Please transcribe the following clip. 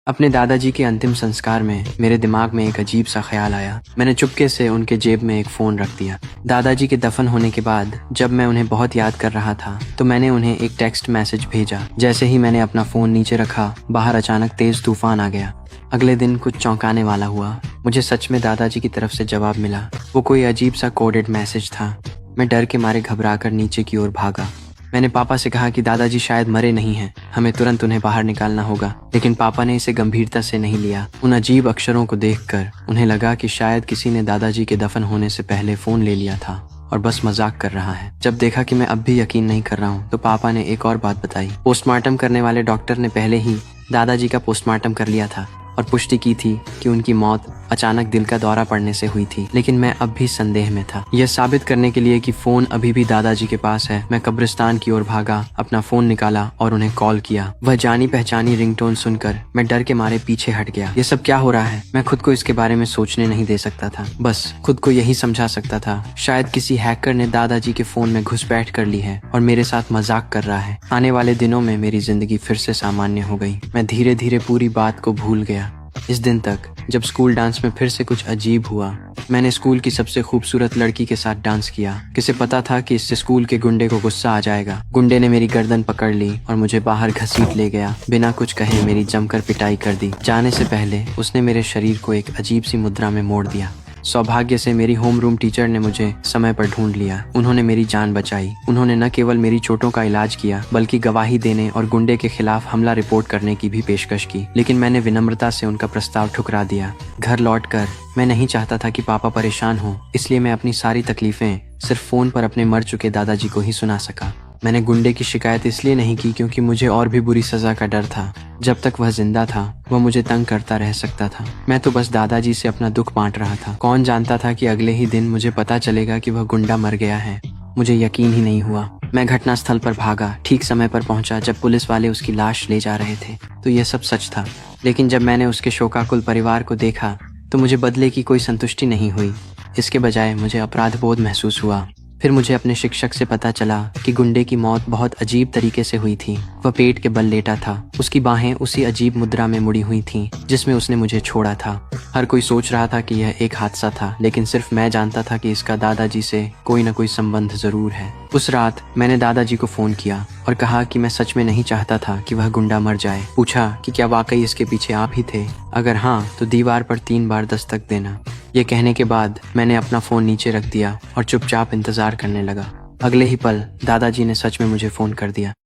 अपने दादाजी के अंतिम संस्कार में मेरे दिमाग में एक अजीब सा ख्याल आया। मैंने चुपके से उनके जेब में एक फ़ोन रख दिया। दादाजी के दफन होने के बाद जब मैं उन्हें बहुत याद कर रहा था तो मैंने उन्हें एक टेक्स्ट मैसेज भेजा। जैसे ही मैंने अपना फ़ोन नीचे रखा, बाहर अचानक तेज़ तूफान आ गया। अगले दिन कुछ चौंकाने वाला हुआ। मुझे सच में दादाजी की तरफ से जवाब मिला। वो कोई अजीब सा कोडेड मैसेज था। मैं डर के मारे घबराकर नीचे की ओर भागा। मैंने पापा से कहा कि दादाजी शायद मरे नहीं हैं, हमें तुरंत उन्हें बाहर निकालना होगा। लेकिन पापा ने इसे गंभीरता से नहीं लिया। उन अजीब अक्षरों को देखकर उन्हें लगा कि शायद किसी ने दादाजी के दफन होने से पहले फ़ोन ले लिया था और बस मजाक कर रहा है। जब देखा कि मैं अब भी यकीन नहीं कर रहा हूँ तो पापा ने एक और बात बताई। पोस्टमार्टम करने वाले डॉक्टर ने पहले ही दादाजी का पोस्टमार्टम कर लिया था और पुष्टि की थी कि उनकी मौत अचानक दिल का दौरा पड़ने से हुई थी। लेकिन मैं अब भी संदेह में था। यह साबित करने के लिए कि फोन अभी भी दादाजी के पास है, मैं कब्रिस्तान की ओर भागा, अपना फोन निकाला और उन्हें कॉल किया। वह जानी पहचानी रिंगटोन सुनकर मैं डर के मारे पीछे हट गया। यह सब क्या हो रहा है? मैं खुद को इसके बारे में सोचने नहीं दे सकता था। बस खुद को यही समझा सकता था, शायद किसी हैकर ने दादाजी के फोन में घुसपैठ कर ली है और मेरे साथ मजाक कर रहा है। आने वाले दिनों में मेरी जिंदगी फिर से सामान्य हो गई। मैं धीरे धीरे पूरी बात को भूल गया। इस दिन तक जब स्कूल डांस में फिर से कुछ अजीब हुआ। मैंने स्कूल की सबसे खूबसूरत लड़की के साथ डांस किया। किसे पता था कि इससे स्कूल के गुंडे को गुस्सा आ जाएगा। गुंडे ने मेरी गर्दन पकड़ ली और मुझे बाहर घसीट ले गया। बिना कुछ कहे मेरी जमकर पिटाई कर दी। जाने से पहले उसने मेरे शरीर को एक अजीब सी मुद्रा में मोड़ दिया। सौभाग्य से मेरी होमरूम टीचर ने मुझे समय पर ढूंढ लिया। उन्होंने मेरी जान बचाई। उन्होंने न केवल मेरी चोटों का इलाज किया बल्कि गवाही देने और गुंडे के खिलाफ हमला रिपोर्ट करने की भी पेशकश की। लेकिन मैंने विनम्रता से उनका प्रस्ताव ठुकरा दिया। घर लौटकर मैं नहीं चाहता था कि पापा परेशान हो, इसलिए मैं अपनी सारी तकलीफें सिर्फ फोन पर अपने मर चुके दादाजी को ही सुना सका। मैंने गुंडे की शिकायत इसलिए नहीं की क्योंकि मुझे और भी बुरी सजा का डर था। जब तक वह जिंदा था वह मुझे तंग करता रह सकता था। मैं तो बस दादाजी से अपना दुख बांट रहा था। कौन जानता था कि अगले ही दिन मुझे पता चलेगा कि वह गुंडा मर गया है। मुझे यकीन ही नहीं हुआ। मैं घटनास्थल पर भागा, ठीक समय पर पहुंचा जब पुलिस वाले उसकी लाश ले जा रहे थे। तो यह सब सच था। लेकिन जब मैंने उसके शोकाकुल परिवार को देखा तो मुझे बदले की कोई संतुष्टि नहीं हुई। इसके बजाय मुझे अपराध बोध महसूस हुआ। फिर मुझे अपने शिक्षक से पता चला कि गुंडे की मौत बहुत अजीब तरीके से हुई थी। वह पेट के बल लेटा था। उसकी बाहें उसी अजीब मुद्रा में मुड़ी हुई थीं जिसमें उसने मुझे छोड़ा था। हर कोई सोच रहा था कि यह एक हादसा था, लेकिन सिर्फ मैं जानता था कि इसका दादाजी से कोई न कोई संबंध जरूर है। उस रात मैंने दादाजी को फोन किया और कहा कि मैं सच में नहीं चाहता था कि वह गुंडा मर जाए। पूछा कि क्या वाकई इसके पीछे आप ही थे? अगर हाँ तो दीवार पर 3 बार दस्तक देना। ये कहने के बाद मैंने अपना फोन नीचे रख दिया और चुपचाप इंतजार करने लगा। अगले ही पल दादाजी ने सच में मुझे फोन कर दिया।